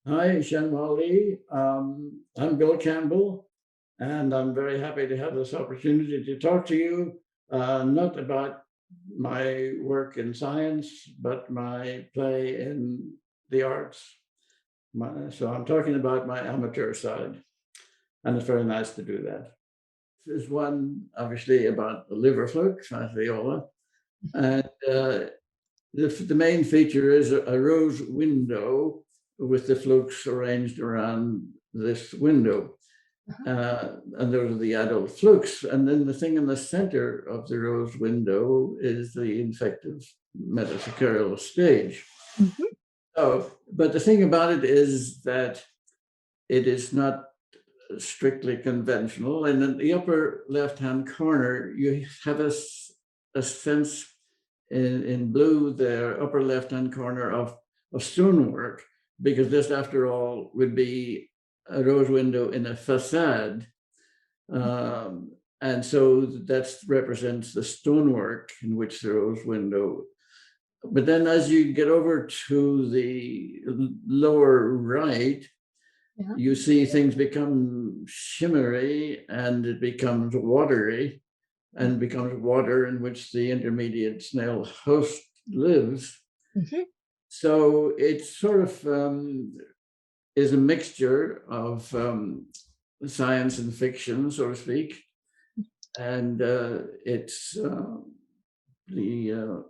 Hi, Shanwali. I'm Bill Campbell, and I'm very happy to have this opportunity to talk to you, not about my work in science, but my play in the arts. So I'm talking about my amateur side, and it's very nice to do that. There's one, obviously, about the liver fluke, Fasciola, and the main feature is a rose window with the flukes arranged around this window. And those are the adult flukes. And then the thing in the center of the rose window is the infective metathecarial stage. Mhm. Oh, but the thing about it is that it is not strictly conventional. And in the upper left-hand corner, you have a sense in blue, the upper left-hand corner of stonework, because this, after all, would be a rose window in a facade. And so that represents the stonework in which the rose window. But then as you get over to the lower right, Yeah. you see things become shimmery and it becomes watery and becomes water in which the intermediate snail host lives. Mhm. So it sort of is a mixture of science and fiction, so to speak. And it's the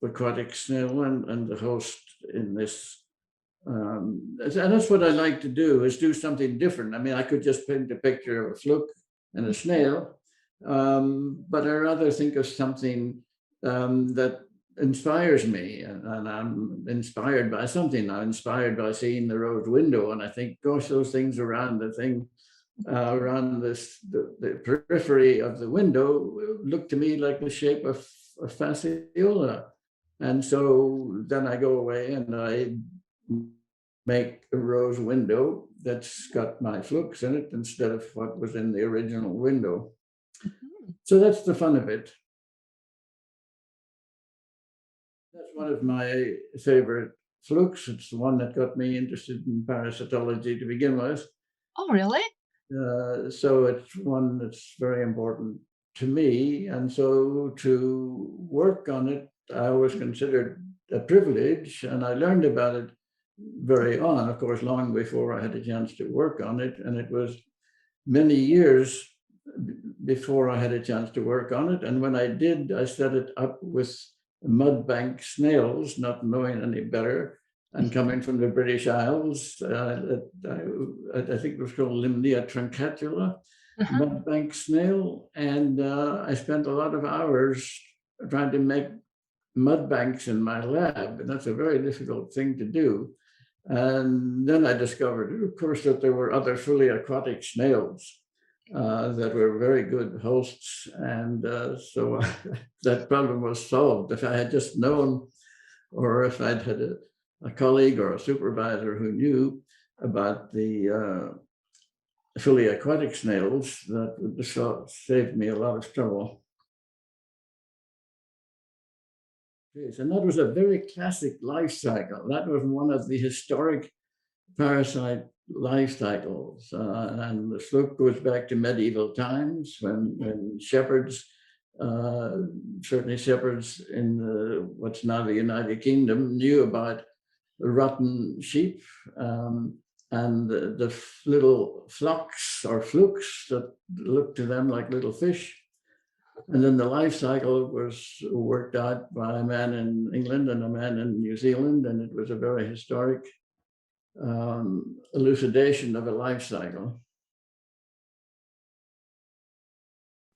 aquatic snail and the host in this. And that's what I like to do, is do something different. I mean, I could just paint a picture of a fluke and a snail, but I rather think of something that inspires me, and I'm inspired by something. I'm inspired by seeing the rose window, and I think, gosh, those things around the thing, around the periphery of the window look to me like the shape of fasciola. And so then I go away and I make a rose window that's got my flukes in it instead of what was in the original window. Mhm. So that's the fun of it. That's one of my favorite flukes. It's the one that got me interested in parasitology to begin with. Oh, really? So it's one that's very important to me. And so to work on it, I always considered a privilege, and I learned about it very on, of course, long before I had a chance to work on it. And it was many years before I had a chance to work on it. And when I did, I set it up with mud bank snails, not knowing any better. And coming from the British Isles, I think it was called Limnia truncatula, Uh-huh. mud bank snail. And I spent a lot of hours trying to make mud banks in my lab. And that's a very difficult thing to do. And then I discovered, of course, that there were other fully aquatic snails that were very good hosts. And so that problem was solved. If I had just known, or if I'd had a colleague or a supervisor who knew about the fully aquatic snails, that would have saved me a lot of trouble. Yes, and that was a very classic life cycle. That was one of the historic parasite life cycles. And the slope goes back to medieval times when shepherds, uh, certainly shepherds in what's now the United Kingdom, knew about rotten sheep, and the little flocks or flukes that looked to them like little fish. And then the life cycle was worked out by a man in England and a man in New Zealand, and it was a very historic elucidation of a life cycle.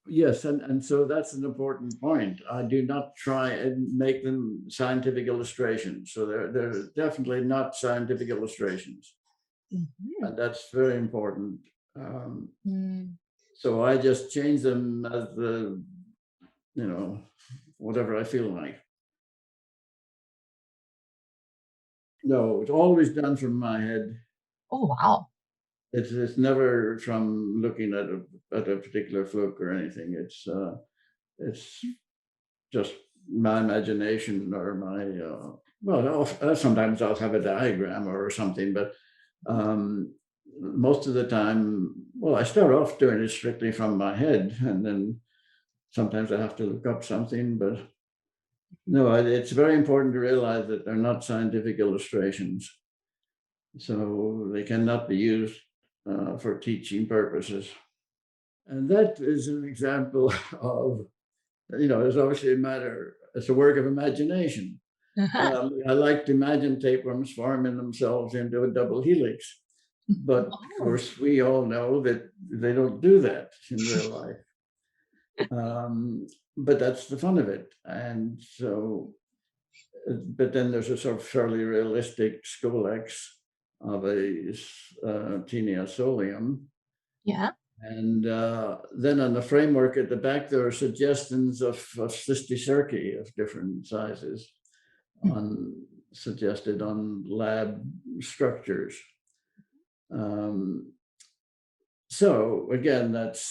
Yes, and so that's an important point. I do not try and make them scientific illustrations. So they're definitely not scientific illustrations. Mhm. And that's very important. Um, Mm. so I just change them as you know, whatever I feel like. No, it's always done from my head. Oh, wow. It's never from looking at a particular fluke or anything. It's just my imagination or my well, sometimes I'll have a diagram or something, but Um, Most of the time, well, I start off doing it strictly from my head, and then sometimes I have to look up something, but no, it's very important to realize that they're not scientific illustrations. So they cannot be used for teaching purposes. And that is an example of, it's obviously it's a work of imagination. I like to imagine tapeworms forming themselves into a double helix. But of Oh, course, we all know that they don't do that in real life. But that's the fun of it. And so, but then there's a sort of fairly realistic Scolex of a Tinea solium. yeah. And then on the framework at the back, there are suggestions of cysticerci of different sizes suggested on lab structures. So again, that's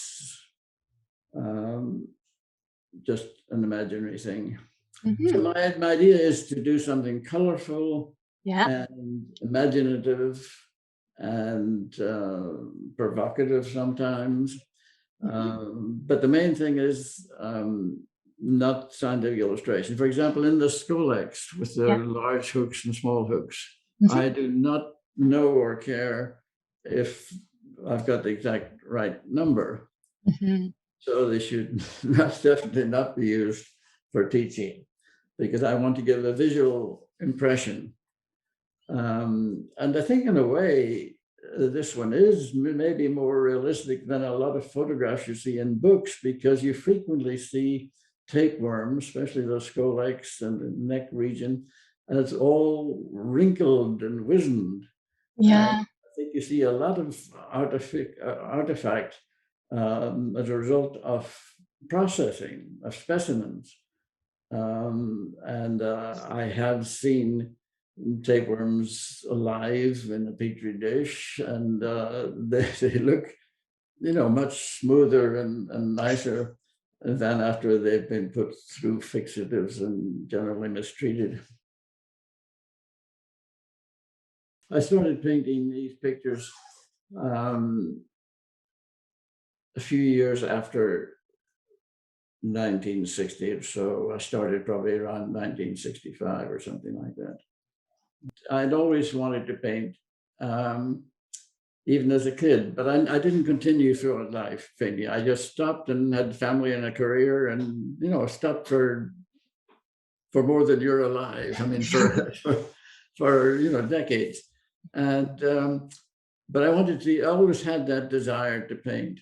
just an imaginary thing. So Mhm. my idea is to do something colorful Yeah. and imaginative and provocative sometimes. Mhm. But the main thing is not scientific illustration. For example, in the Scolex with the Yeah. large hooks and small hooks, Mhm. I do not know or care if I've got the exact right number. Mhm. So they should definitely not be used for teaching because I want to give a visual impression. And I think in a way, this one is maybe more realistic than a lot of photographs you see in books because you frequently see tapeworms, especially those scolex and the neck region, and it's all wrinkled and wizened. And Yeah. I think you see a lot of artifact as a result of processing of specimens. And I have seen tapeworms alive in a petri dish, and they look, much smoother and nicer than after they've been put through fixatives and generally mistreated. I started painting these pictures um, a few years after 1960, so I started probably around 1965 or something like that. I'd always wanted to paint, um, even as a kid, but I didn't continue throughout life painting. I just stopped and had family and a career, and stopped for more than you're alive. I mean, for decades, and but I always had that desire to paint.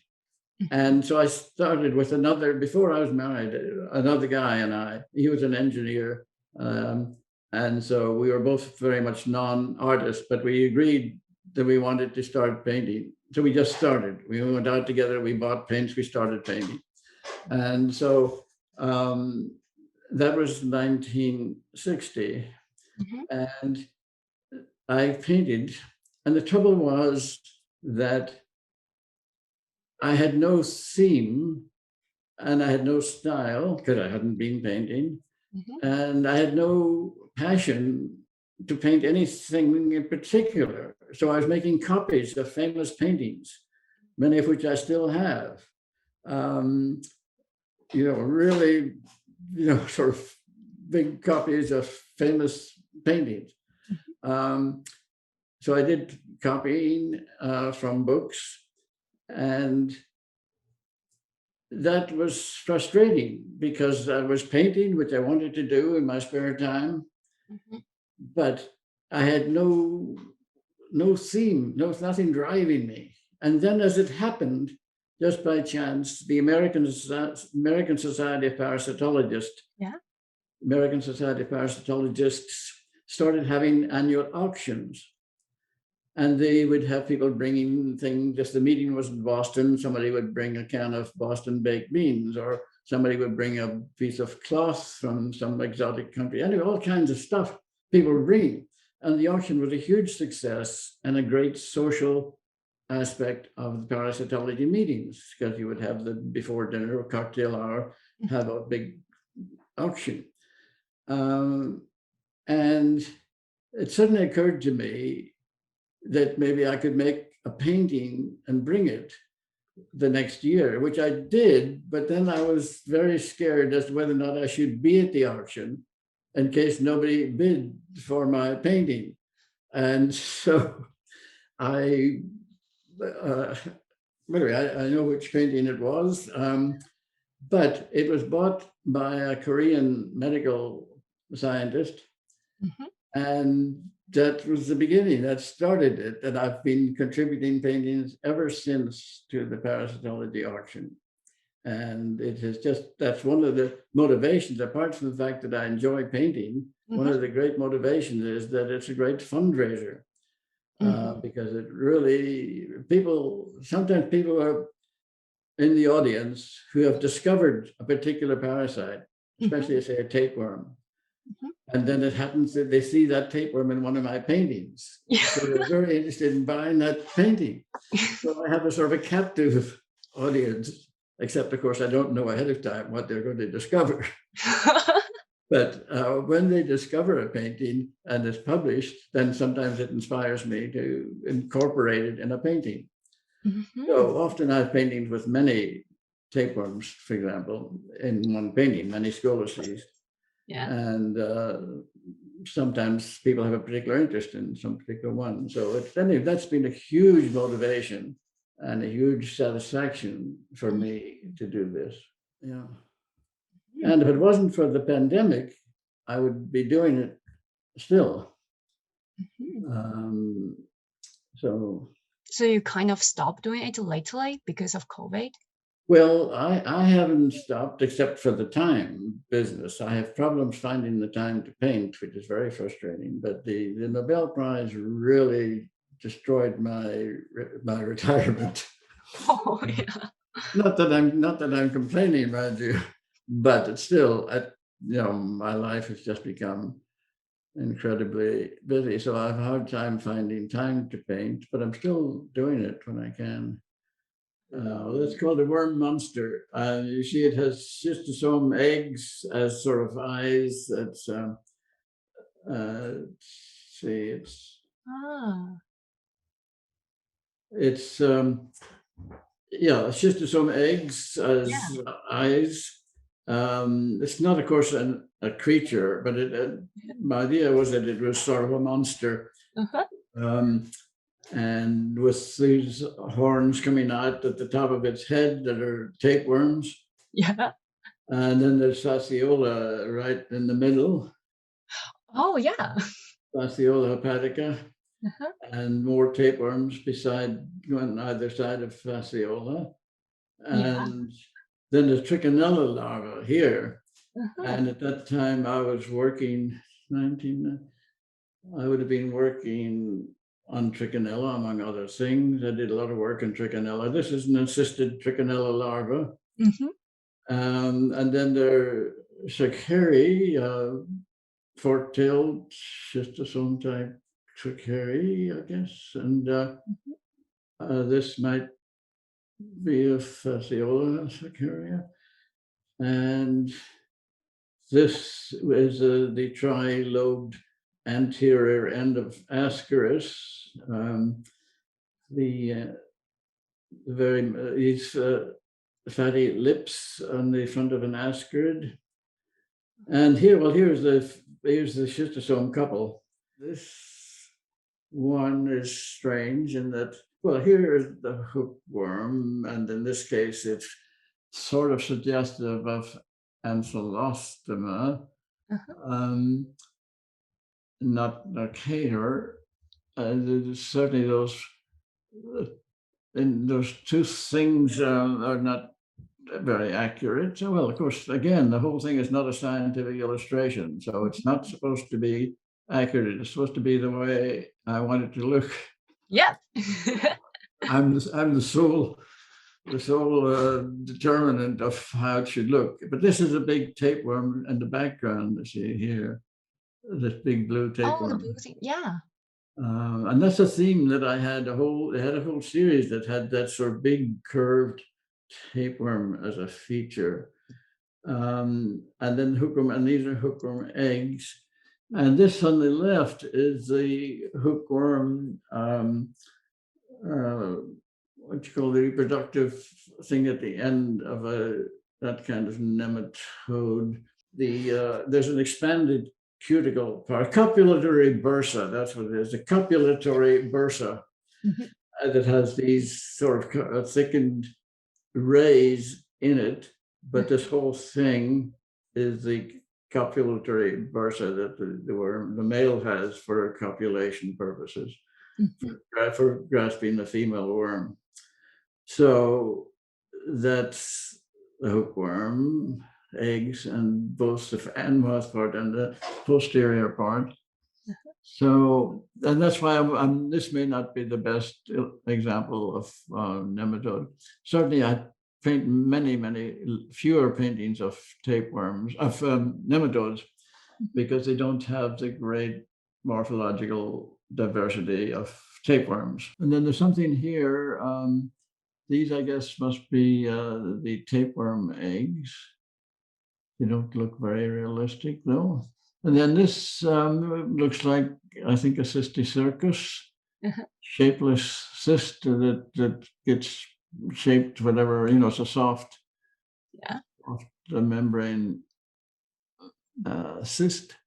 And so I started with before I was married, another guy and he was an engineer. And so we were both very much non-artists, but we agreed that we wanted to start painting. So we just started. We went out together, we bought paints, we started painting. And so that was 1960. Mhm. And I painted. And the trouble was that I had no theme and I had no style because I hadn't been painting, Mhm. and I had no passion to paint anything in particular. So I was making copies of famous paintings, many of which I still have. Um, really, sort of big copies of famous paintings. Mhm. Um, so I did copying from books, and that was frustrating because I was painting, which I wanted to do in my spare time, Mhm. but I had no theme, nothing driving me. And then, as it happened, just by chance, the American Society of Yeah. Parasitologists started having annual auctions, and they would have people bringing things. If the meeting was in Boston, somebody would bring a can of Boston baked beans, or somebody would bring a piece of cloth from some exotic country. Anyway, all kinds of stuff people were bringing. And the auction was a huge success and a great social aspect of the parasitology meetings, because you would have the before dinner or cocktail hour, have a big auction. And it suddenly occurred to me that maybe I could make a painting and bring it the next year, which I did, but then I was very scared as to whether or not I should be at the auction in case nobody bid for my painting. And so I, anyway, I know which painting it was, but it was bought by a Korean medical scientist. Mhm. And that was the beginning. That started it. And I've been contributing paintings ever since to the parasitology auction. And it has just, that's one of the motivations, apart from the fact that I enjoy painting, one Mhm. of the great motivations is that it's a great fundraiser. Mhm. Because it really, sometimes people are in the audience who have discovered a particular parasite, Mhm. especially say a tapeworm. Mhm. And then it happens that they see that tapeworm in one of my paintings. Yeah. So they're very interested in buying that painting. So I have a sort of a captive audience, except of course I don't know ahead of time what they're going to discover. But when they discover a painting and it's published, then sometimes it inspires me to incorporate it in a painting. Mhm. So often I have paintings with many tapeworms, for example, in one painting, many scolocies. Yeah. And sometimes people have a particular interest in some particular one. So anyway, that's been a huge motivation and a huge satisfaction for Mhm. me to do this. Yeah. Mhm. And if it wasn't for the pandemic, I would be doing it still. Mhm. Um, so, So you kind of stopped doing it lately because of COVID? well, I haven't stopped except for the time business. I have problems finding the time to paint, which is very frustrating. But the Nobel Prize really destroyed my retirement. Oh, yeah. Not that I'm complaining, mind you, but it's still, my life has just become incredibly busy. So I have a hard time finding time to paint, but I'm still doing it when I can. That's called a worm monster. You see, it has schistosome eggs as sort of eyes. That's see, Ah, it's yeah, schistosome eggs yeah. as eyes. It's not, of course, a creature, but my idea was that it was sort of a monster. Uh-huh. Um, and with these horns coming out at the top of its head that are tapeworms. Yeah. And then there's fasciola right in the middle, Oh, yeah. fasciola hepatica, Uh-huh. and more tapeworms beside on either side of fasciola. Yeah. And then the trichinella larva here. Uh-huh. And at that time I was working 19, I would have been working on trichinella, among other things. I did a lot of work on trichinella. This is an assisted trichinella larva. Mhm. And then there Shakari, fork-tailed schistosome type Shakari, I guess. And Mhm. this might be a Fasciola Shacaria. And this is the tri-lobed anterior end of Ascaris. The very these fatty lips on the front of an ascarid. And here, well, here's the schistosome couple. This one is strange in that, well, here is the hookworm, and in this case, it's sort of suggestive of Ancylostoma, Uh-huh. um, not a cater. There's certainly and those two things are not very accurate. So, well, of course, again, the whole thing is not a scientific illustration, so it's not supposed to be accurate. It's supposed to be the way I want it to look. Yeah. I'm the sole determinant of how it should look. But this is a big tapeworm in the background. You see here, this big blue Oh, the tapeworm. blue thing. Yeah. And that's a theme that I had a whole series that had that sort of big curved tapeworm as a feature. And then hookworm, and these are hookworm eggs. And this on the left is the hookworm, what you call the reproductive thing at the end of that kind of nematode. There's an expanded cuticle part, copulatory bursa, that's what it is, a copulatory bursa that has these sort of thickened rays in it, but this whole thing is the copulatory bursa that the worm, the male has for copulation purposes, for grasping the female worm. So that's the hookworm, eggs, and both the mouth part and the posterior part. So, and that's why this may not be the best example of nematode. Certainly, I paint many fewer paintings of tapeworms, of nematodes, because they don't have the great morphological diversity of tapeworms. And then there's something here. These, I guess, must be the tapeworm eggs. They don't look very realistic, though. And then this looks like, I think, a cysticercus, shapeless cyst that gets shaped, whatever, it's a soft, soft membrane cyst.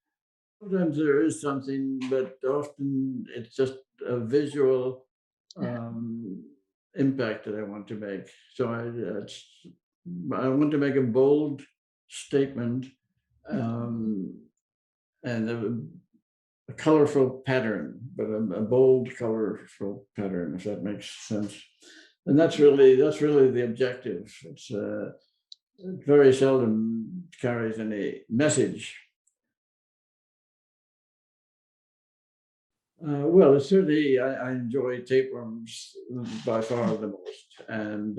Sometimes there is something, but often it's just a visual impact that I want to make. So I want to make a bold statement and a colorful pattern, but a bold, colorful pattern, if that makes sense. And that's really the objective. It's it very seldom carries any message. Well, it's certainly I enjoy tapeworms by far the most, and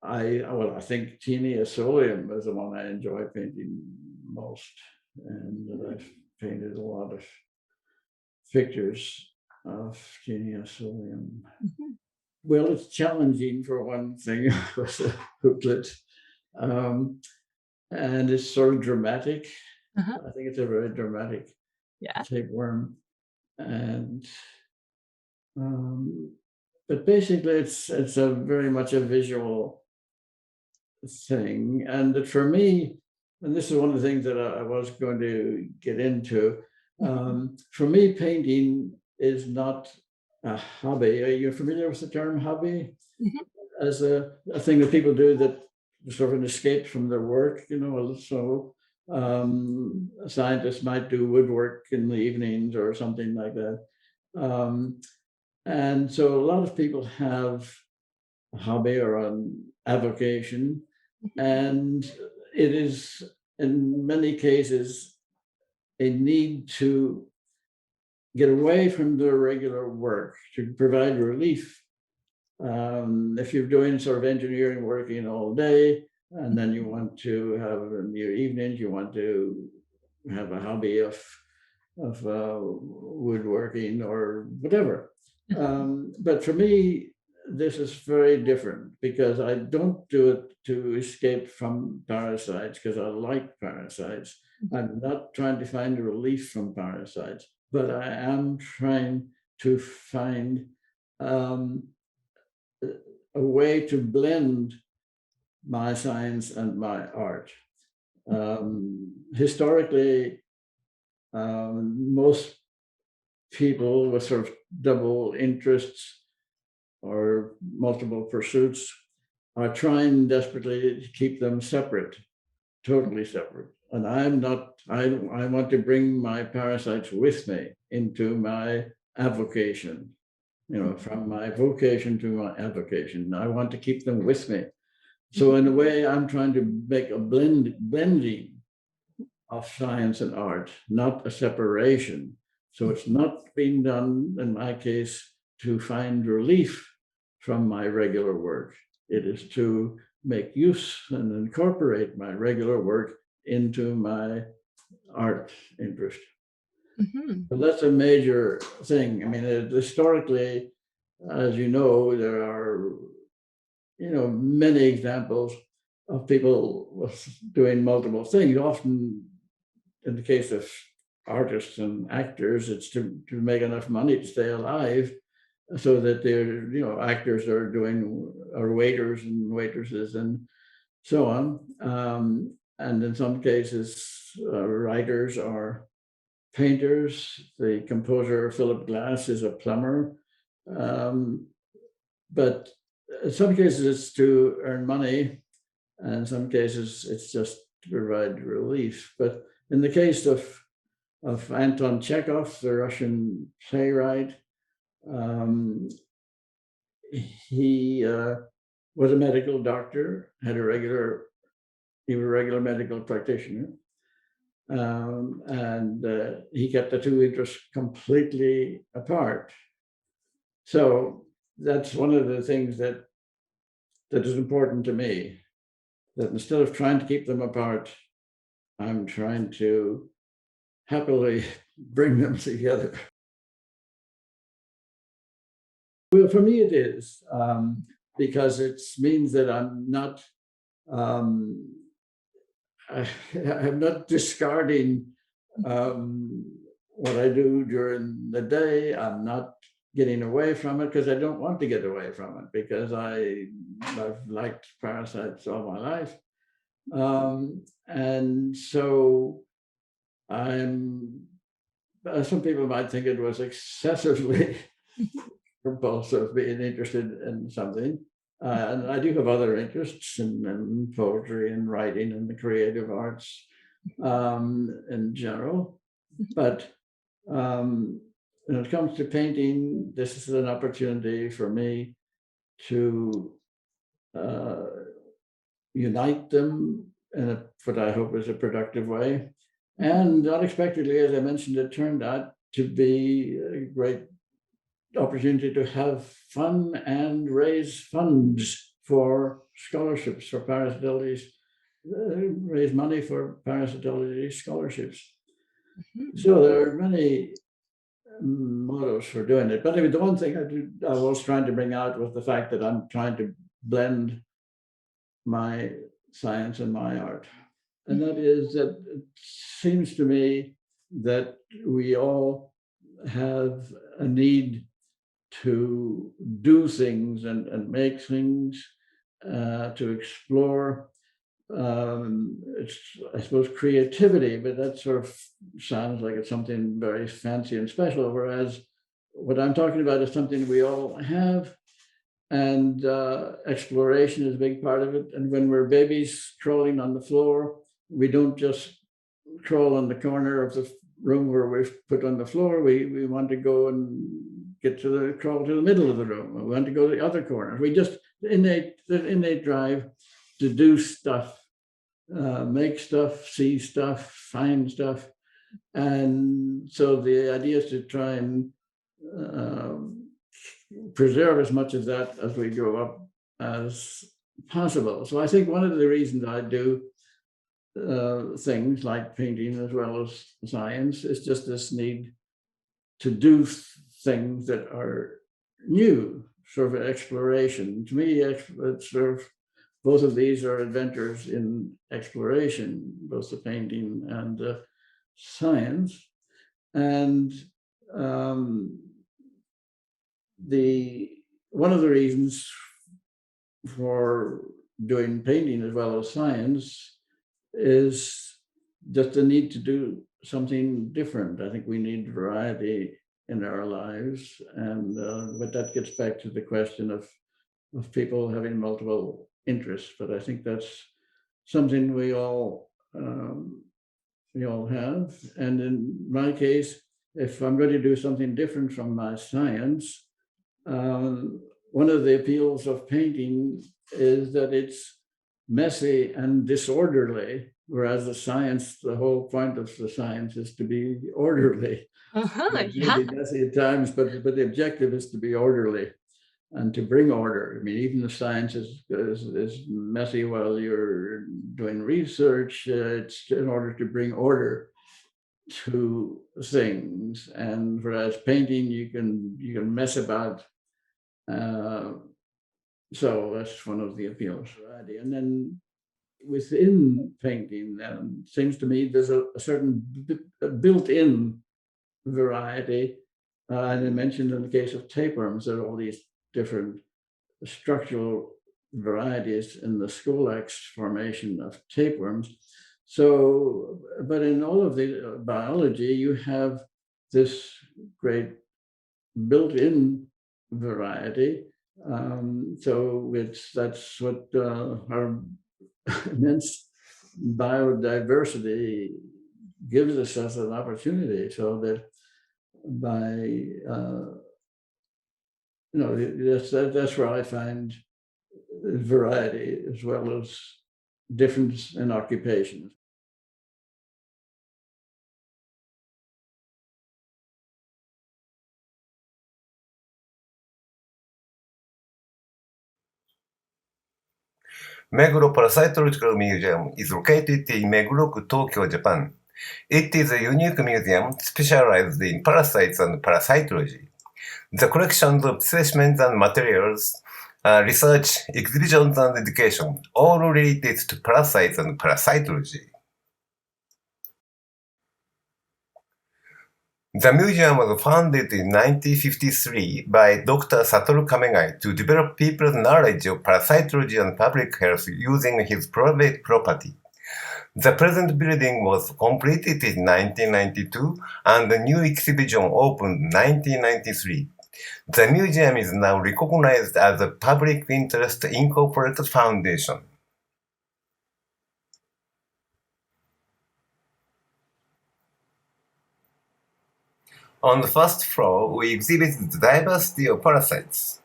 I think Taenia solium is the one I enjoy painting most, and I've painted a lot of pictures of Taenia solium. Well, it's challenging for one thing with a hooklet, and it's sort of dramatic. I think it's a very dramatic tapeworm, and but basically it's a very much a visual thing, and for me, and this is one of the things that I was going to get into, for me, painting is not a hobby. Are you familiar with the term hobby? As a thing that people do that sort of an escape from their work, so scientists might do woodwork in the evenings or something like that. And so a lot of people have a hobby or an avocation, and it is in many cases a need to get away from their regular work to provide relief. If you're doing sort of engineering, working all day, and then you want to have in your evenings, you want to have a hobby of woodworking or whatever. But for me, this is very different because I don't do it to escape from parasites because I like parasites. I'm not trying to find relief from parasites, but I am trying to find a way to blend my science and my art. Historically, most people with sort of double interests or multiple pursuits are trying desperately to keep them separate, totally separate. And I'm not, I want to bring my parasites with me into my avocation, from my vocation to my avocation. I want to keep them with me. So in a way, I'm trying to make a blending of science and art, not a separation. So it's not being done, in my case, to find relief from my regular work. It is to make use and incorporate my regular work into my art interest. So that's a major thing. I mean, historically, as you know, there are, many examples of people doing multiple things. Often, in the case of artists and actors. It's to make enough money to stay alive, so that they're, actors are doing, are waiters and waitresses and so on. And in some cases, writers are painters. The composer Philip Glass is a plumber. But in some cases, it's to earn money, and in some cases, it's just to provide relief. But in the case of Anton Chekhov, the Russian playwright, he was a medical doctor, he was a regular medical practitioner, and he kept the two interests completely apart. So that's one of the things that is important to me, that instead of trying to keep them apart, I'm trying to happily bring them together. Well, for me, it is, because it means that um, I'm not discarding what I do during the day. I'm not getting away from it because I don't want to get away from it, because I've liked parasites all my life. And so some people might think it was excessively compulsive being interested in something. And I do have other interests in poetry and writing and the creative arts in general. But when it comes to painting, this is an opportunity for me to unite them in what I hope is a productive way. And unexpectedly, as I mentioned, it turned out to be a great opportunity to have fun and raise funds for scholarships for parasitology, raise money for parasitology scholarships. So there are many models for doing it. But I mean, the one thing I was trying to bring out was the fact that I'm trying to blend my science and my art. And that is that it seems to me that we all have a need to do things and make things, to explore. It's, I suppose, creativity, but that sort of sounds like it's something very fancy and special, whereas what I'm talking about is something we all have, and exploration is a big part of it. And when we're babies crawling on the floor, we don't just crawl on the corner of the room where we've put on the floor. We want to go and crawl to the middle of the room. We want to go to the other corner. We just the innate drive to do stuff, make stuff, see stuff, find stuff. And so the idea is to try and preserve as much of that as we grow up as possible. So I think one of the reasons I do things like painting as well as science is just this need to do things that are new, sort of exploration. To me, it's sort of both of these are adventures in exploration, both the painting and the science. And one of the reasons for doing painting as well as science is just the need to do something different. I think we need variety in our lives, and but that gets back to the question of people having multiple interests. But I think that's something we all have. And in my case, if I'm going to do something different from my science, one of the appeals of painting is that it's messy and disorderly, whereas the whole point of the science is to be orderly. It Yeah. may be messy at times, but the objective is to be orderly and to bring order. I mean, even the science is messy while you're doing research. It's in order to bring order to things, and whereas painting, you can mess about. So that's one of the appeals, variety. And then within painting. Seems to me there's a certain built-in variety. And I mentioned in the case of tapeworms, there are all these different structural varieties in the scolex formation of tapeworms. So, but in all of the biology, you have this great built-in variety. So that's what our immense biodiversity gives us as an opportunity, so that by that's where I find variety as well as difference in occupations. Meguro Parasitological Museum is located in Meguro, Tokyo, Japan. It is a unique museum specialized in parasites and parasitology. The collections of specimens and materials, research, exhibitions, and education, all related to parasites and parasitology. The museum was founded in 1953 by Dr. Satoru Kamegai to develop people's knowledge of parasitology and public health using his private property. The present building was completed in 1992 and the new exhibition opened in 1993. The museum is now recognized as a Public Interest Incorporated Foundation. On the first floor, we exhibit the diversity of parasites.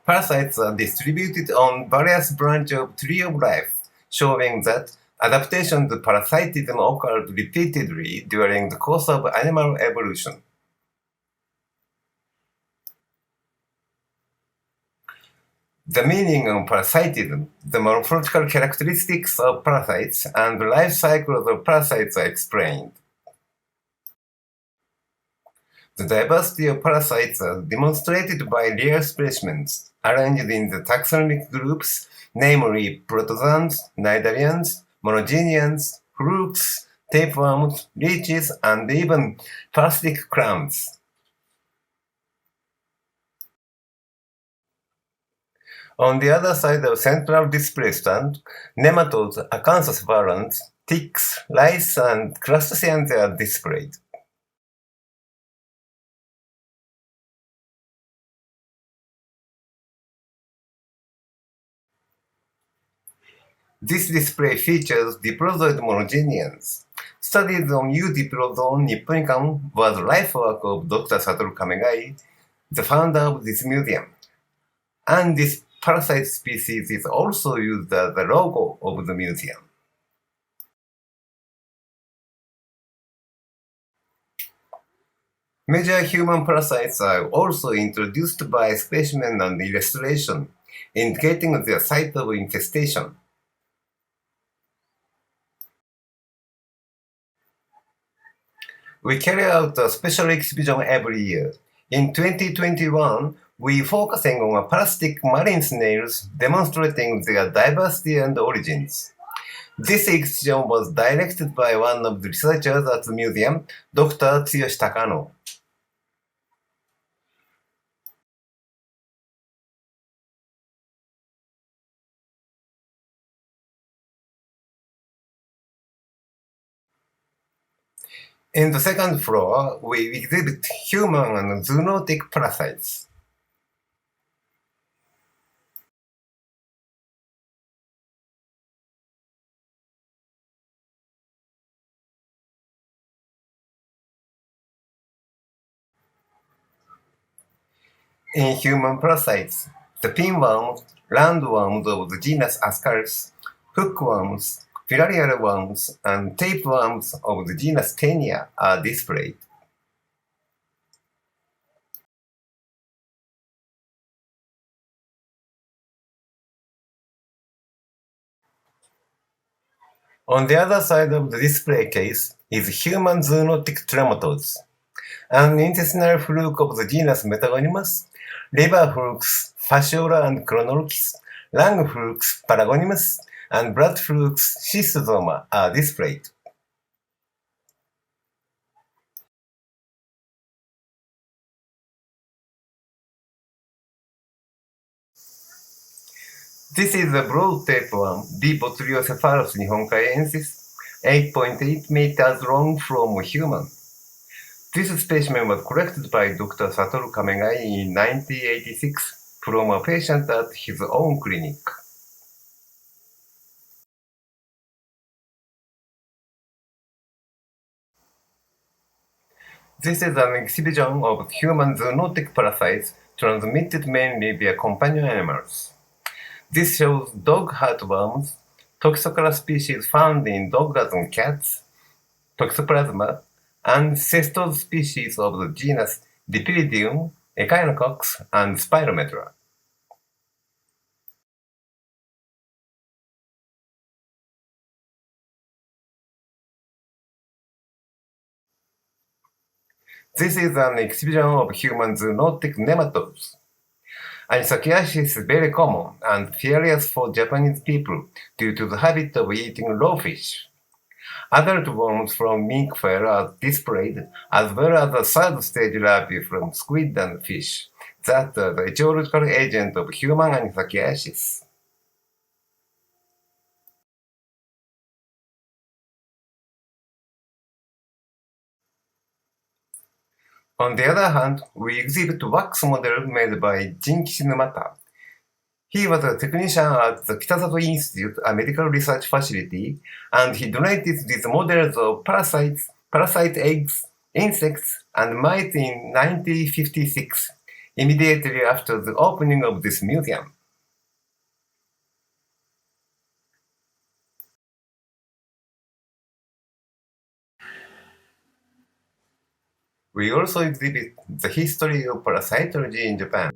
Parasites are distributed on various branches of tree of life, showing that adaptation to parasitism occurred repeatedly during the course of animal evolution. The meaning of parasitism, the morphological characteristics of parasites, and the life cycles of parasites are explained. The diversity of parasites are demonstrated by rare specimens arranged in the taxonomic groups, namely protozoans, cnidarians, monogeneans, flukes, tapeworms, leeches, and even parasitic clams. On the other side of central display stand, nematodes, acanthospirans, ticks, lice, and crustaceans are displayed. This display features diplozoid monogeneans. Studies on U. diplozone nipponicum was life work of Dr. Satoru Kamegai, the founder of this museum. And this parasite species is also used as the logo of the museum. Major human parasites are also introduced by specimen and illustration, indicating their site of infestation. We carry out a special exhibition every year. In 2021, we focusing on parasitic marine snails, demonstrating their diversity and origins. This exhibition was directed by one of the researchers at the museum, Dr. Tsuyoshi Takano. In the second floor, we exhibit human and zoonotic parasites. In human parasites, the pinworms, roundworms of the genus Ascaris, hookworms, filarial worms, and tapeworms of the genus Taenia are displayed. On the other side of the display case is human zoonotic trematodes, an intestinal fluke of the genus Metagonimus, liver flukes, fasciola and chronorchis, lung flukes, paragonimus, and blood flukes, schistosoma are displayed. This is a broad tapeworm, D. botryocephalus nihonkaensis, 8.8 meters long from human. This specimen was collected by Dr. Satoru Kamegai in 1986 from a patient at his own clinic. This is an exhibition of human zoonotic parasites transmitted mainly via companion animals. This shows dog heartworms, Toxocara species found in dogs and cats, Toxoplasma, and cestose species of the genus Dipyridium, Echinococcus, and Spirometra. This is an exhibition of human zoonotic nematodes. Anisakyasis is very common and fearless for Japanese people due to the habit of eating raw fish. Adult worms from minkfell are displayed, as well as a third stage larvae from squid and fish that are the etiological agent of human anisakyasis. On the other hand, we exhibit wax model made by Jinkishi Numata. He was a technician at the Kitasato Institute, a medical research facility, and he donated these models of parasites, parasite eggs, insects, and mice in 1956, immediately after the opening of this museum. We also exhibit the history of parasitology in Japan.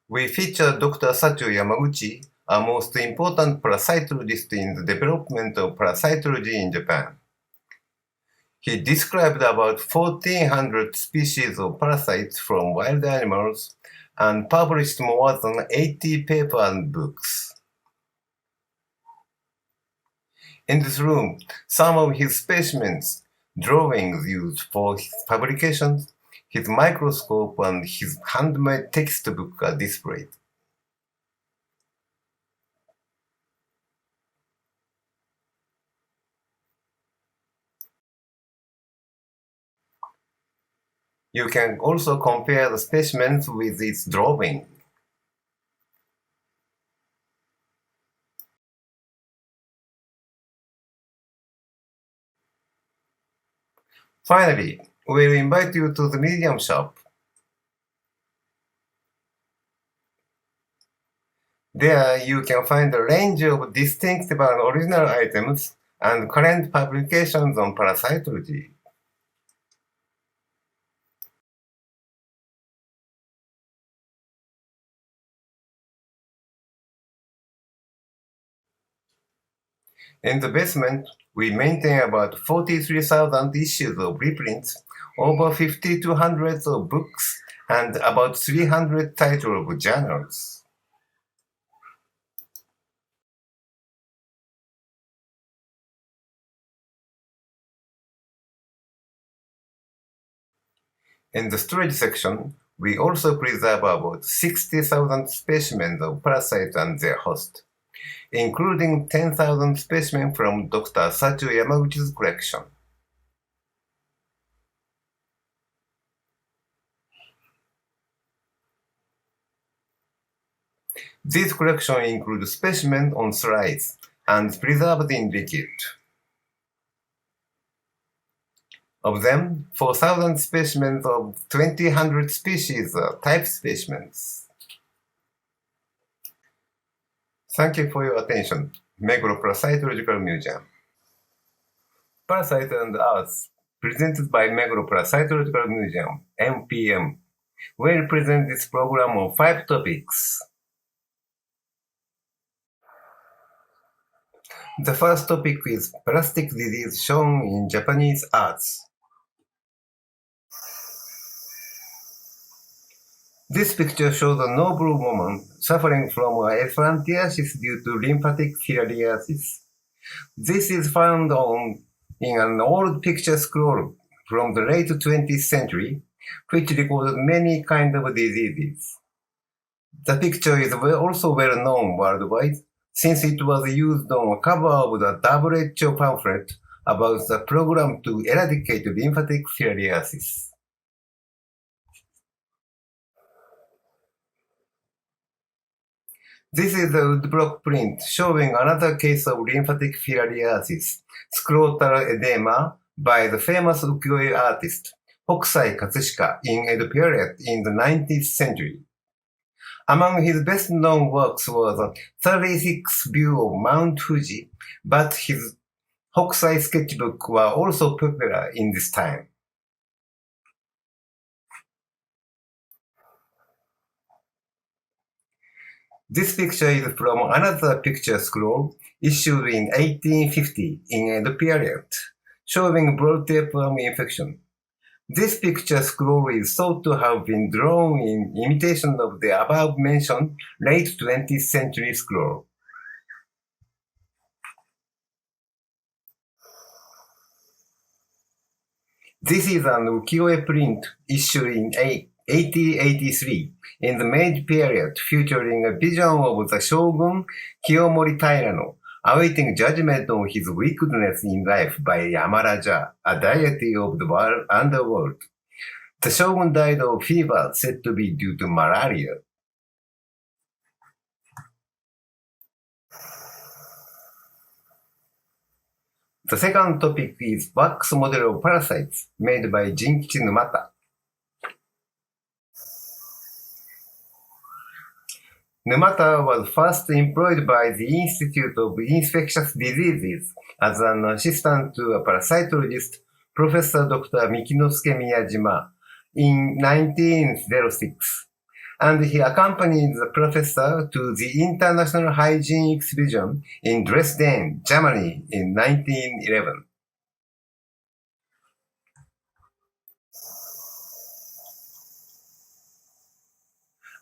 We feature Dr. Sachio Yamaguchi, a most important parasitologist in the development of parasitology in Japan. He described about 1,400 species of parasites from wild animals and published more than 80 papers and books. In this room, some of his specimens, drawings used for his publications, his microscope, and his handmade textbook are displayed. You can also compare the specimens with its drawing. Finally, we'll invite you to the museum shop. There you can find a range of distinctive and original items and current publications on parasitology. In the basement, we maintain about 43,000 issues of reprints, over 5,200 of books, and about 300 titles of journals. In the storage section, we also preserve about 60,000 specimens of parasites and their host, including 10,000 specimens from Dr. Sachio Yamaguchi's collection. This collection includes specimens on slides and preserved in liquid. Of them, 4,000 specimens of 2,000 species are type specimens. Thank you for your attention. Meguro Parasitological Museum. Parasites and Arts, presented by Meguro Parasitological Museum, MPM, will present this program on 5 topics. The first topic is parasitic disease shown in Japanese arts. This picture shows a noble woman suffering from elephantiasis due to lymphatic filariasis. This is found in an old picture scroll from the late 20th century, which recorded many kinds of diseases. The picture is also well known worldwide, since it was used on a cover of the WHO pamphlet about the program to eradicate lymphatic filariasis. This is a woodblock print showing another case of lymphatic filariasis, scrotal edema, by the famous ukiyo-e artist Hokusai Katsushika in Edo period in the 19th century. Among his best-known works was a 36 view of Mount Fuji, but his Hokusai sketchbook were also popular in this time. This picture is from another picture scroll issued in 1850 in the period, showing broad tapeworm infection. This picture scroll is thought to have been drawn in imitation of the above-mentioned late 20th century scroll. This is an ukiyo-e print issued in 1883 in the Meiji period, featuring a vision of the shogun Kiyomori Tairano awaiting judgment on his wickedness in life by Yamaraja, a deity of the underworld. The shogun died of fever said to be due to malaria. The second topic is wax model of parasites made by Jinkichi Numata. Numata was first employed by the Institute of Infectious Diseases as an assistant to a parasitologist, Professor Dr. Mikinosuke Miyajima, in 1906, and he accompanied the professor to the International Hygiene Exhibition in Dresden, Germany in 1911.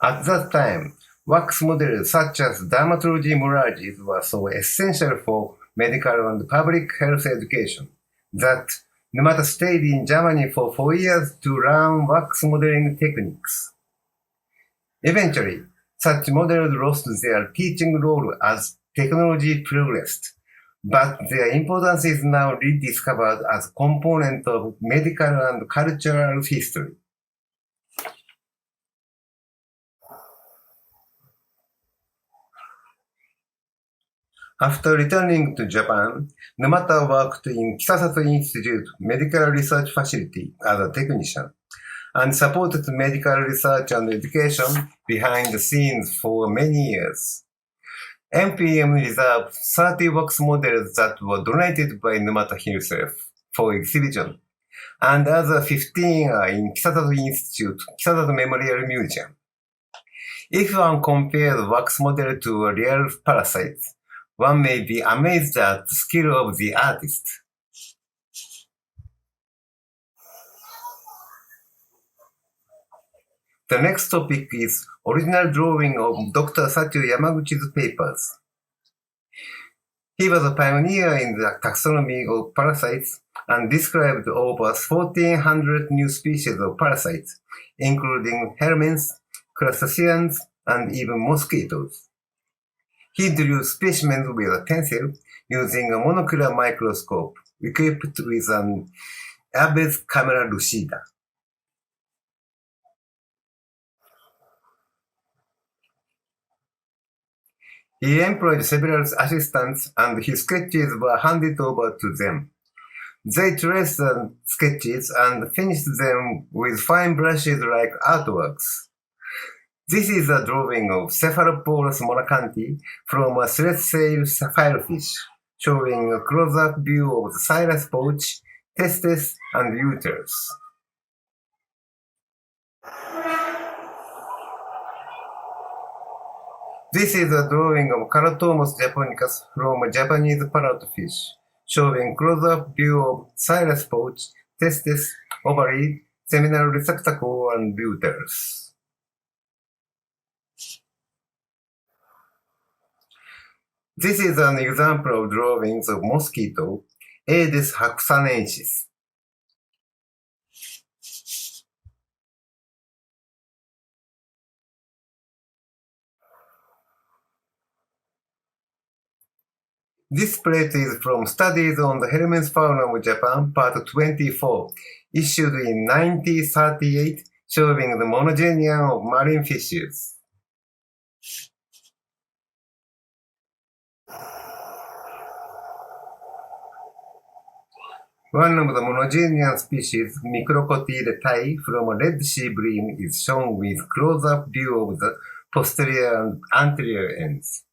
At that time, wax models such as dermatology morphologies were so essential for medical and public health education that Numata stayed in Germany for 4 years to learn wax modeling techniques. Eventually, such models lost their teaching role as technology progressed, but their importance is now rediscovered as a component of medical and cultural history. After returning to Japan, Numata worked in Kisasato Institute Medical Research Facility as a technician and supported medical research and education behind the scenes for many years. MPM reserved 30 wax models that were donated by Numata himself for exhibition, and other 15 are in Kisasato Institute, Kisasato Memorial Museum. If one compares wax model to real parasites, one may be amazed at the skill of the artist. The next topic is original drawing of Dr. Sachio Yamaguchi's papers. He was a pioneer in the taxonomy of parasites and described over 1,400 new species of parasites, including helminths, crustaceans, and even mosquitoes. He drew specimens with a pencil using a monocular microscope equipped with an Abbe's camera lucida. He employed several assistants and his sketches were handed over to them. They traced the sketches and finished them with fine brushes like artworks. This is a drawing of Cephaloporus monacanthi from a thread sail firefish, showing a close-up view of the xylus pouch, testes, and uterus. This is a drawing of Calotomos japonicus from a Japanese parrotfish, showing close-up view of xylus pouch, testes, ovary, seminal receptacle, and uterus. This is an example of drawings of mosquito, Aedes haxanensis. This plate is from Studies on the Helminth Fauna of Japan, Part 24, issued in 1938, showing the monogenia of marine fishes. One of the monogenian species, Microcotyle tai, from a Red Sea bream, is shown with close-up view of the posterior and anterior ends.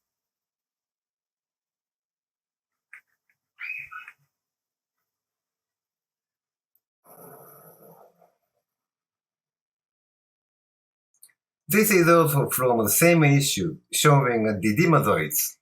This is also from the same issue, showing didymazoids.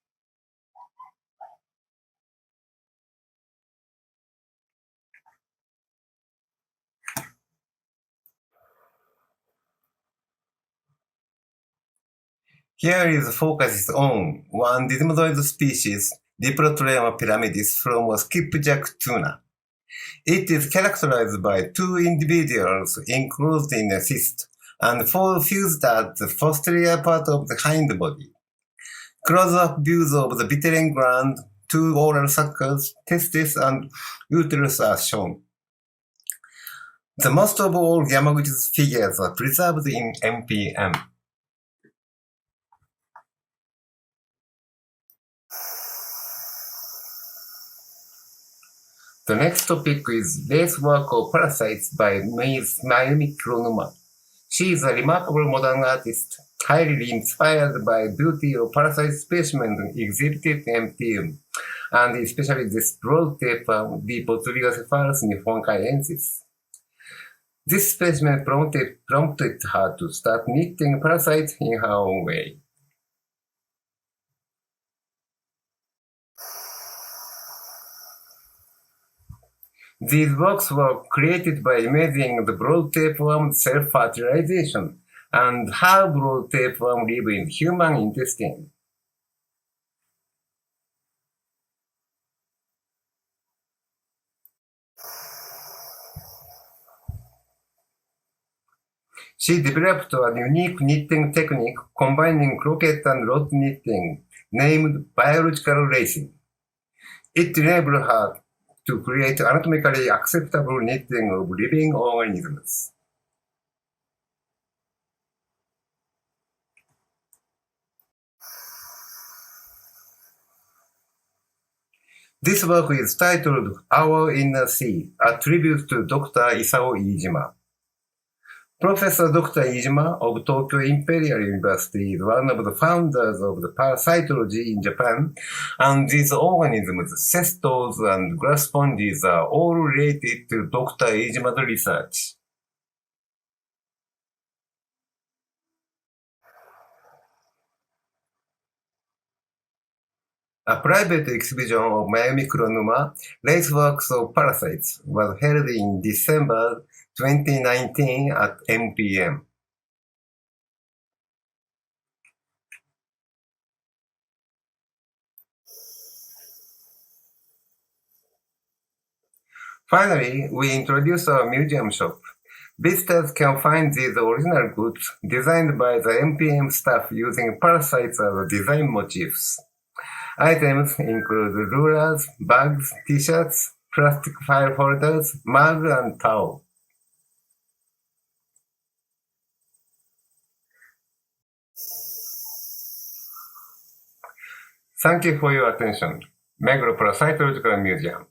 Here is focus on one didymazoid species, Diplotolema pyramidis, from a skipjack tuna. It is characterized by two individuals enclosed in a cyst and four fused at the posterior part of the hind body. Close-up views of the vitelline gland, two oral suckers, testes, and uterus are shown. The most of all Yamaguchi's figures are preserved in MPM. The next topic is base work of Parasites by Mayumi Kuronuma. She is a remarkable modern artist, highly inspired by the beauty of parasite specimens exhibited in MPM, and especially this broad taper, the Botulidocephalus nippon-caiensis. This specimen prompted her to start knitting parasites in her own way. These works were created by imaging the broad tapeworm's self-fertilization and how broad tapeworm live in human intestine. She developed a unique knitting technique combining croquet and rod knitting named biological lacing. It enabled her to create anatomically acceptable knitting of living organisms. This work is titled Our Inner Sea, a tribute to Dr. Isao Iijima. Professor Dr. Iijima of Tokyo Imperial University is one of the founders of the parasitology in Japan, and these organisms, cestals and grass sponges, are all related to Dr. Iijima's research. A private exhibition of Mayumi Kuronuma, Lace Works of Parasites, was held in December 2019 at MPM. Finally, we introduce our museum shop. Visitors can find these original goods designed by the MPM staff using parasites as design motifs. Items include rulers, bags, t-shirts, plastic file holders, mug, and towel. Thank you for your attention. Meguro Parasitological Museum.